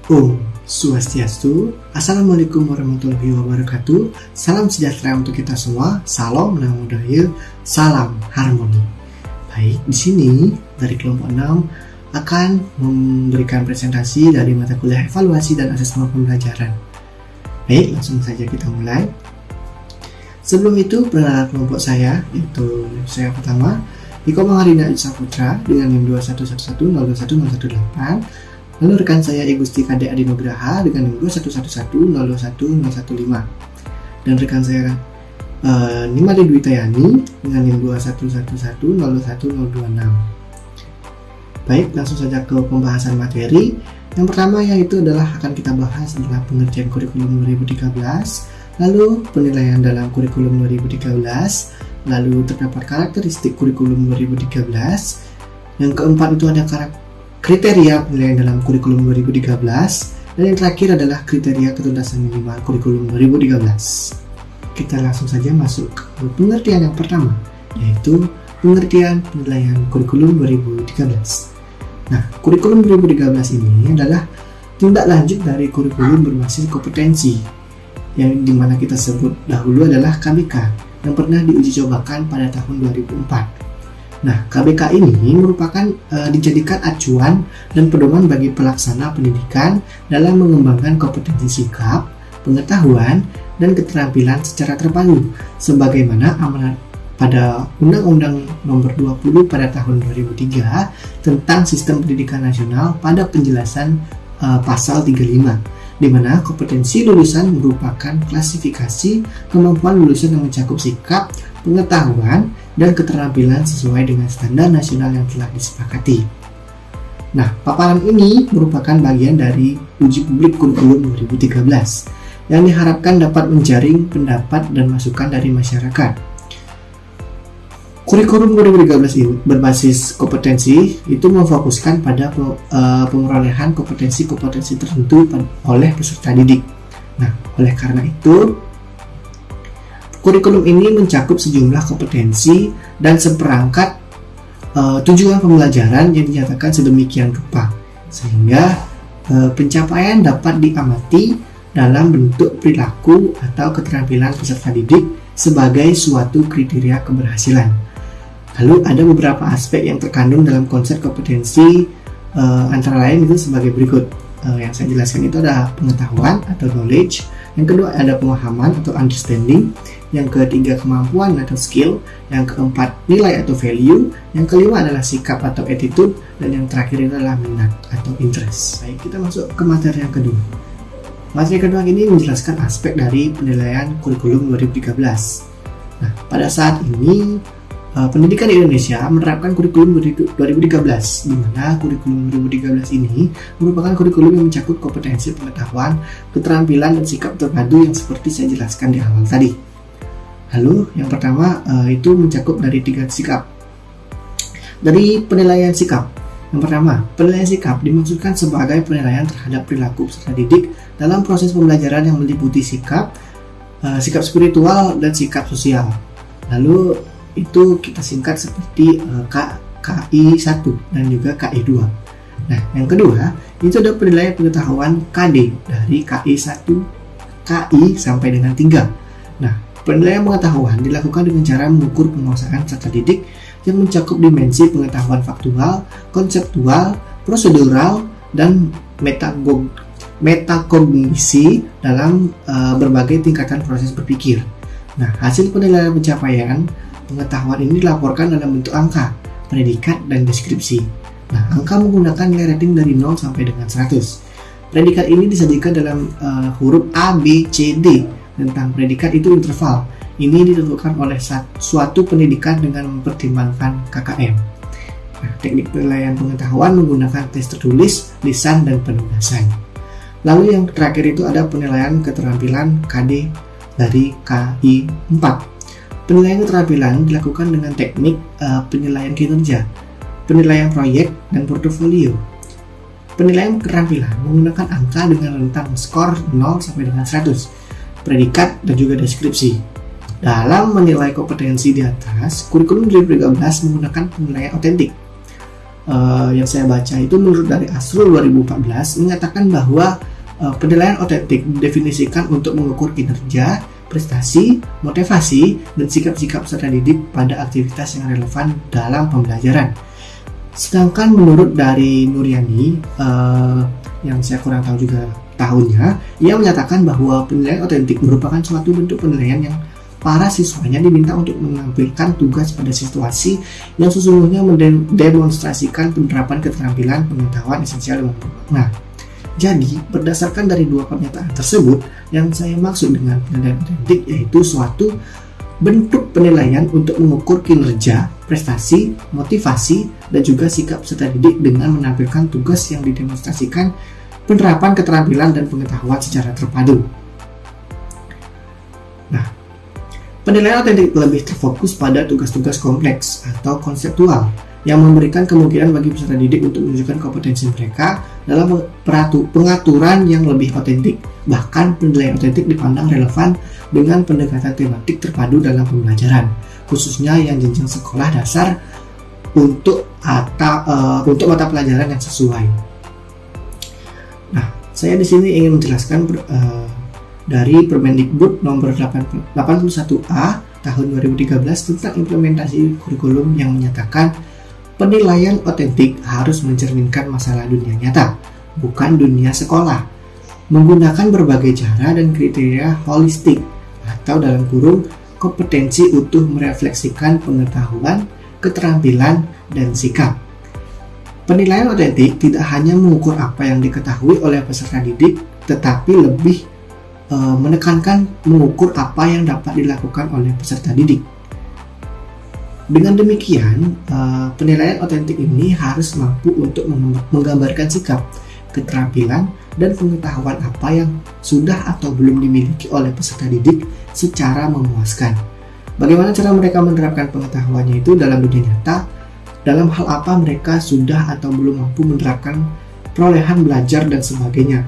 Om Swastiastu, Assalamualaikum warahmatullahi wabarakatuh. Salam sejahtera untuk kita semua. Salam Namo Buddhaya, salam harmoni. Baik, di sini dari kelompok 6 akan memberikan presentasi dari mata kuliah evaluasi dan asesmen pembelajaran. Baik, langsung saja kita mulai. Sebelum itu, perkenalan kelompok saya, yaitu saya pertama, Iko Mangharina Saputra dengan NIM 211102118. Lalu rekan saya Gusti Kade Adinugraha dengan NIM 211101015. Dan rekan saya Nimade Dwitayani dengan NIM 211101026. Baik, langsung saja ke pembahasan materi. Yang pertama yaitu adalah akan kita bahas adalah pengertian kurikulum 2013, lalu penilaian dalam kurikulum 2013, lalu terdapat karakteristik kurikulum 2013. Yang keempat itu ada kriteria penilaian dalam kurikulum 2013, dan yang terakhir adalah kriteria ketuntasan minimal kurikulum 2013. Kita langsung saja masuk ke pengertian yang pertama, yaitu pengertian penilaian kurikulum 2013. Nah, kurikulum 2013 ini adalah tindak lanjut dari kurikulum berbasis kompetensi, yang dimana kita sebut dahulu adalah KBK, yang pernah diuji cobakan pada tahun 2004. Nah, KBK ini merupakan dijadikan acuan dan pedoman bagi pelaksana pendidikan dalam mengembangkan kompetensi sikap, pengetahuan, dan keterampilan secara terpadu, sebagaimana amanat pada Undang-Undang Nomor 20 pada tahun 2003 tentang Sistem Pendidikan Nasional pada penjelasan Pasal 35, di mana kompetensi lulusan merupakan klasifikasi kemampuan lulusan yang mencakup sikap, pengetahuan, dan keterampilan sesuai dengan standar nasional yang telah disepakati. Nah, paparan ini merupakan bagian dari uji publik kurikulum 2013 yang diharapkan dapat menjaring pendapat dan masukan dari masyarakat. Kurikulum 2013 ini berbasis kompetensi itu memfokuskan pada pemerolehan kompetensi-kompetensi tertentu oleh peserta didik. Nah, oleh karena itu, kurikulum ini mencakup sejumlah kompetensi dan seperangkat tujuan pembelajaran yang dinyatakan sedemikian rupa, sehingga pencapaian dapat diamati dalam bentuk perilaku atau keterampilan peserta didik sebagai suatu kriteria keberhasilan. Lalu ada beberapa aspek yang terkandung dalam konsep kompetensi, antara lain itu sebagai berikut. Yang saya jelaskan itu ada pengetahuan atau knowledge, yang kedua ada pemahaman atau understanding, yang ketiga kemampuan atau skill, yang keempat nilai atau value, yang kelima adalah sikap atau attitude, dan yang terakhir itu adalah minat atau interest. Baik, kita masuk ke materi yang kedua. Materi kedua ini menjelaskan aspek dari penilaian kurikulum 2013. Nah, pada saat ini pendidikan di Indonesia menerapkan kurikulum 2013, di mana kurikulum 2013 ini merupakan kurikulum yang mencakup kompetensi pengetahuan, keterampilan, dan sikap terpadu yang seperti saya jelaskan di awal tadi. Lalu yang pertama itu mencakup dari 3 sikap. Dari penilaian sikap, yang pertama, penilaian sikap dimaksudkan sebagai penilaian terhadap perilaku peserta didik dalam proses pembelajaran yang meliputi sikap spiritual, dan sikap sosial. Lalu itu kita singkat seperti KI 1 dan juga KI 2. Nah, yang kedua itu ada penilaian pengetahuan KD dari KI 1 KI sampai dengan 3. Nah, penilaian pengetahuan dilakukan dengan cara mengukur penguasaan peserta didik yang mencakup dimensi pengetahuan faktual, konseptual, prosedural, dan metakognisi dalam berbagai tingkatan proses berpikir. Nah, hasil penilaian pencapaian pengetahuan ini dilaporkan dalam bentuk angka, predikat, dan deskripsi. Nah, angka menggunakan nilai rating dari 0 sampai dengan 100. Predikat ini disajikan dalam huruf A, B, C, D. Tentang predikat itu interval. Ini ditentukan oleh suatu pendidikan dengan mempertimbangkan KKM. Nah, teknik penilaian pengetahuan menggunakan tes tertulis, lisan, dan penugasan. Lalu yang terakhir itu ada penilaian keterampilan KD dari KI 4. Penilaian keterampilan dilakukan dengan teknik penilaian kinerja, penilaian proyek, dan portofolio. Penilaian keterampilan menggunakan angka dengan rentang skor 0 sampai dengan 100, predikat, dan juga deskripsi. Dalam menilai kompetensi di atas, kurikulum 2013 menggunakan penilaian otentik. yang saya baca itu menurut dari Asrul 2014 menyatakan bahwa penilaian otentik didefinisikan untuk mengukur kinerja, prestasi, motivasi, dan sikap-sikap peserta didik pada aktivitas yang relevan dalam pembelajaran. Sedangkan menurut dari Nuryani, yang saya kurang tahu juga tahunnya, ia menyatakan bahwa penilaian otentik merupakan suatu bentuk penilaian yang para siswanya diminta untuk menampilkan tugas pada situasi yang sesungguhnya mendemonstrasikan penerapan keterampilan pengetahuan esensial yang bermakna. Jadi, berdasarkan dari dua pernyataan tersebut, yang saya maksud dengan penilaian otentik yaitu suatu bentuk penilaian untuk mengukur kinerja, prestasi, motivasi, dan juga sikap peserta didik dengan menampilkan tugas yang didemonstrasikan penerapan keterampilan dan pengetahuan secara terpadu. Nah, penilaian otentik lebih terfokus pada tugas-tugas kompleks atau konseptual yang memberikan kemungkinan bagi peserta didik untuk menunjukkan kompetensi mereka dalam pengaturan yang lebih otentik. Bahkan penilaian otentik dipandang relevan dengan pendekatan tematik terpadu dalam pembelajaran, khususnya yang jenjang sekolah dasar untuk mata pelajaran yang sesuai. Nah, saya di sini ingin menjelaskan dari Permendikbud nomor 81A tahun 2013 tentang implementasi kurikulum yang menyatakan penilaian otentik harus mencerminkan masalah dunia nyata, bukan dunia sekolah, menggunakan berbagai cara dan kriteria holistik atau dalam kurung kompetensi utuh merefleksikan pengetahuan, keterampilan, dan sikap. Penilaian otentik tidak hanya mengukur apa yang diketahui oleh peserta didik, tetapi lebih menekankan mengukur apa yang dapat dilakukan oleh peserta didik. Dengan demikian, penilaian otentik ini harus mampu untuk menggambarkan sikap, keterampilan, dan pengetahuan apa yang sudah atau belum dimiliki oleh peserta didik secara memuaskan. Bagaimana cara mereka menerapkan pengetahuannya itu dalam dunia nyata, dalam hal apa mereka sudah atau belum mampu menerapkan perolehan belajar dan sebagainya.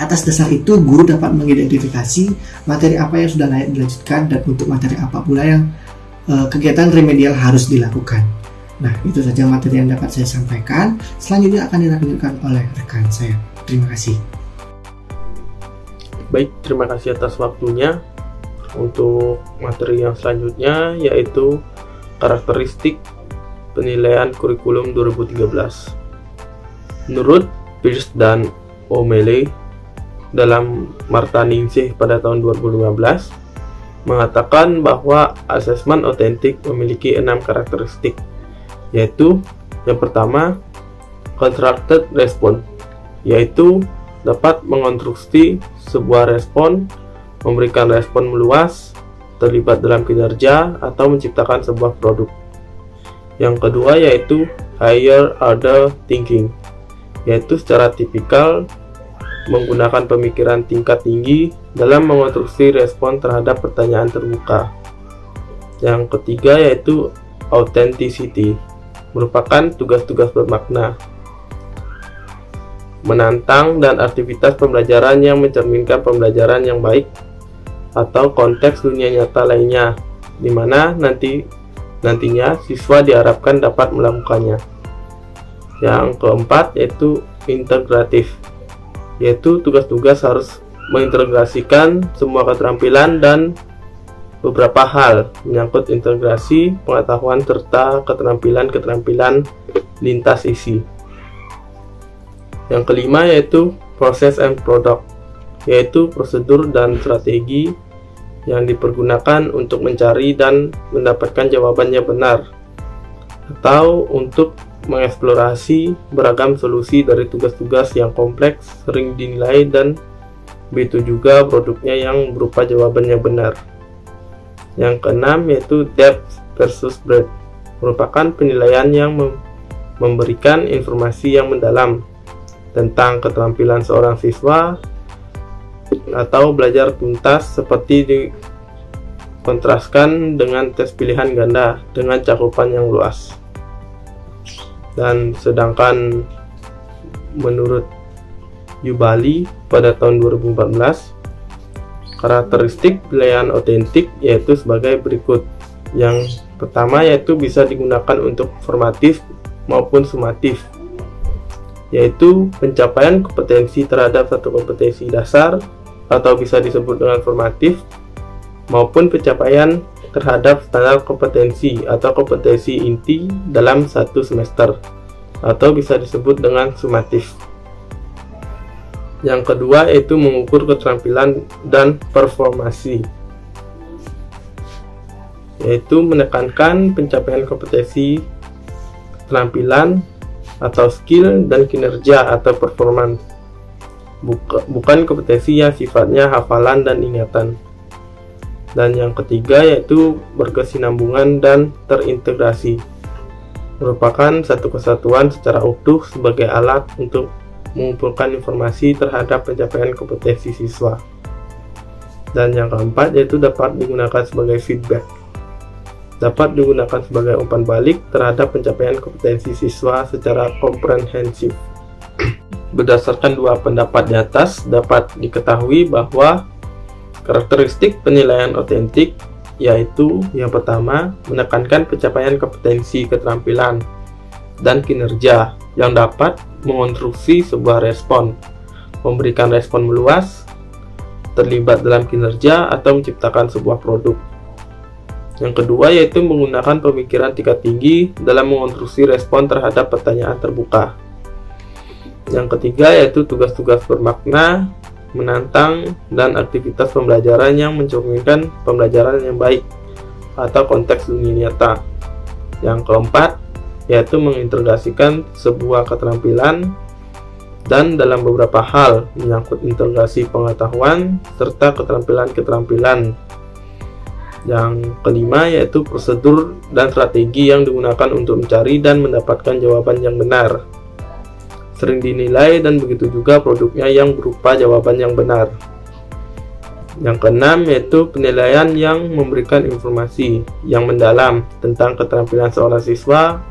Atas dasar itu, guru dapat mengidentifikasi materi apa yang sudah layak dilanjutkan dan untuk materi apa pula yang kegiatan remedial harus dilakukan. Nah, itu saja materi yang dapat saya sampaikan. Selanjutnya akan dilanjutkan oleh rekan saya. Terima kasih. Baik, terima kasih atas waktunya. Untuk materi yang selanjutnya yaitu karakteristik penilaian kurikulum 2013. Menurut Pearce dan O'Malley dalam Martaningsih pada tahun 2015 mengatakan bahwa asesmen otentik memiliki 6 karakteristik, yaitu yang pertama, constructed response, yaitu dapat mengonstruksi sebuah respon, memberikan respon meluas, terlibat dalam kinerja, atau menciptakan sebuah produk. Yang kedua yaitu higher order thinking, yaitu secara tipikal menggunakan pemikiran tingkat tinggi dalam mengonstruksi respon terhadap pertanyaan terbuka. Yang ketiga yaitu authenticity, merupakan tugas-tugas bermakna, menantang dan aktivitas pembelajaran yang mencerminkan pembelajaran yang baik atau konteks dunia nyata lainnya, di mana nantinya siswa diharapkan dapat melakukannya. Yang keempat yaitu integratif, yaitu tugas-tugas harus mengintegrasikan semua keterampilan dan beberapa hal menyangkut integrasi pengetahuan serta keterampilan-keterampilan lintas isi. Yang kelima yaitu process and product, yaitu prosedur dan strategi yang dipergunakan untuk mencari dan mendapatkan jawabannya benar, atau untuk mengeksplorasi beragam solusi dari tugas-tugas yang kompleks sering dinilai dan begitu juga produknya yang berupa jawabannya benar. Yang keenam yaitu depth versus breadth, merupakan penilaian yang memberikan informasi yang mendalam tentang keterampilan seorang siswa atau belajar tuntas, seperti dikontraskan dengan tes pilihan ganda dengan cakupan yang luas. Dan sedangkan menurut Yubali pada tahun 2014, karakteristik penilaian otentik yaitu sebagai berikut. Yang pertama yaitu bisa digunakan untuk formatif maupun sumatif, yaitu pencapaian kompetensi terhadap satu kompetensi dasar atau bisa disebut dengan formatif, maupun pencapaian terhadap standar kompetensi atau kompetensi inti dalam satu semester atau bisa disebut dengan sumatif. Yang kedua yaitu mengukur keterampilan dan performasi, yaitu menekankan pencapaian kompetensi, keterampilan atau skill dan kinerja atau performance, bukan kompetensi yang sifatnya hafalan dan ingatan. Dan yang ketiga yaitu berkesinambungan dan terintegrasi, merupakan satu kesatuan secara utuh sebagai alat untuk mengumpulkan informasi terhadap pencapaian kompetensi siswa. Dan yang keempat yaitu dapat digunakan sebagai feedback, dapat digunakan sebagai umpan balik terhadap pencapaian kompetensi siswa secara komprehensif. Berdasarkan dua pendapat di atas, dapat diketahui bahwa karakteristik penilaian otentik yaitu yang pertama, menekankan pencapaian kompetensi, keterampilan, dan kinerja yang dapat mengonstruksi sebuah respon, memberikan respon meluas, terlibat dalam kinerja, atau menciptakan sebuah produk. Yang kedua yaitu menggunakan pemikiran tingkat tinggi dalam mengonstruksi respon terhadap pertanyaan terbuka. Yang ketiga yaitu tugas-tugas bermakna, menantang, dan aktivitas pembelajaran yang mencerminkan pembelajaran yang baik atau konteks dunia nyata. Yang keempat yaitu mengintegrasikan sebuah keterampilan dan dalam beberapa hal menyangkut integrasi pengetahuan serta keterampilan-keterampilan. Yang kelima yaitu prosedur dan strategi yang digunakan untuk mencari dan mendapatkan jawaban yang benar, sering dinilai, dan begitu juga produknya yang berupa jawaban yang benar. Yang keenam yaitu penilaian yang memberikan informasi yang mendalam tentang keterampilan seorang siswa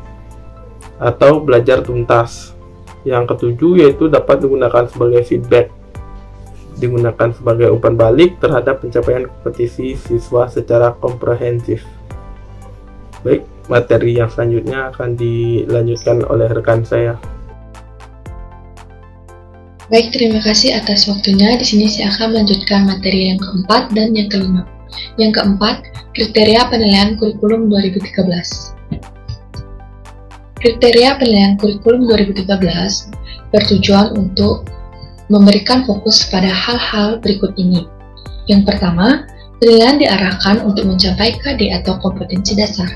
atau belajar tuntas. Yang ketujuh yaitu dapat digunakan sebagai feedback, digunakan sebagai umpan balik terhadap pencapaian kompetisi siswa secara komprehensif. Baik, materi yang selanjutnya akan dilanjutkan oleh rekan saya. Baik, terima kasih atas waktunya. Di sini saya akan melanjutkan materi yang keempat dan yang kelima. Yang keempat, kriteria penilaian kurikulum 2013. Kriteria penilaian kurikulum 2013 bertujuan untuk memberikan fokus pada hal-hal berikut ini. Yang pertama, penilaian diarahkan untuk mencapai KD atau kompetensi dasar.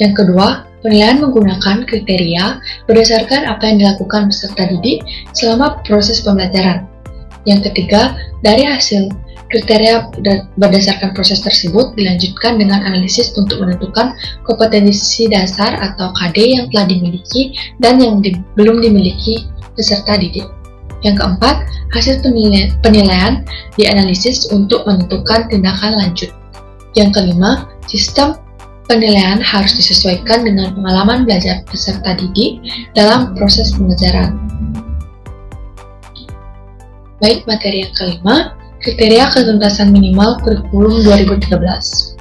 Yang kedua, penilaian menggunakan kriteria berdasarkan apa yang dilakukan peserta didik selama proses pembelajaran. Yang ketiga, dari hasil kriteria berdasarkan proses tersebut dilanjutkan dengan analisis untuk menentukan kompetensi dasar atau KD yang telah dimiliki dan yang belum dimiliki peserta didik. Yang keempat, hasil penilaian dianalisis untuk menentukan tindakan lanjut. Yang kelima, sistem penilaian harus disesuaikan dengan pengalaman belajar peserta didik dalam proses pengajaran. Baik, materi yang kelima, kriteria ketuntasan minimal kurikulum 2013.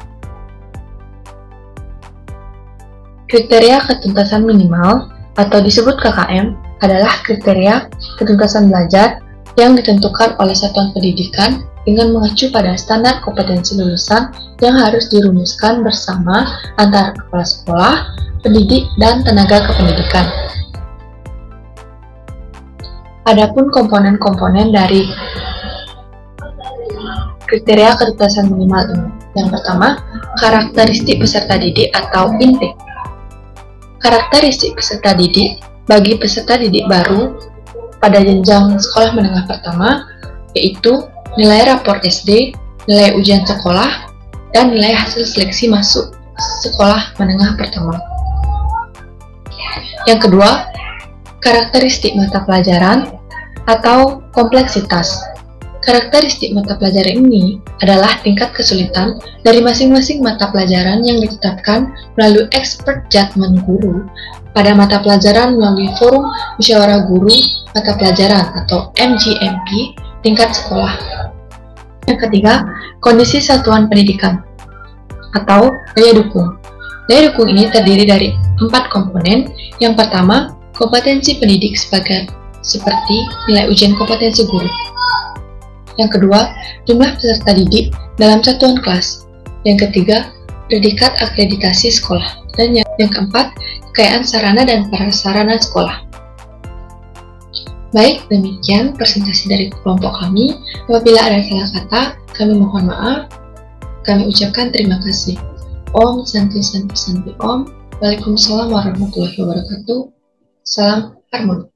Kriteria ketuntasan minimal atau disebut KKM adalah kriteria ketuntasan belajar yang ditentukan oleh satuan pendidikan dengan mengacu pada standar kompetensi lulusan yang harus dirumuskan bersama antara kepala sekolah, pendidik, dan tenaga kependidikan. Adapun komponen-komponen dari kriteria ketuntasan minimal ini. Yang pertama, karakteristik peserta didik atau intake. Karakteristik peserta didik bagi peserta didik baru pada jenjang sekolah menengah pertama yaitu nilai rapor SD, nilai ujian sekolah, dan nilai hasil seleksi masuk sekolah menengah pertama. Yang kedua, karakteristik mata pelajaran atau kompleksitas. Karakteristik mata pelajaran ini adalah tingkat kesulitan dari masing-masing mata pelajaran yang ditetapkan melalui expert judgment guru pada mata pelajaran melalui forum musyawarah guru mata pelajaran atau MGMP tingkat sekolah. Yang ketiga, kondisi satuan pendidikan atau daya dukung. Daya dukung ini terdiri dari 4 komponen. Yang pertama, kompetensi pendidik seperti nilai ujian kompetensi guru. Yang kedua, jumlah peserta didik dalam satuan kelas. Yang ketiga, predikat akreditasi sekolah. Dan yang keempat, kekayaan sarana dan prasarana sekolah. Baik, demikian presentasi dari kelompok kami. Apabila ada salah kata, kami mohon maaf. Kami ucapkan terima kasih. Om Santi Santi Santi Om. Waalaikumsalam warahmatullahi wabarakatuh. Salam harmoni.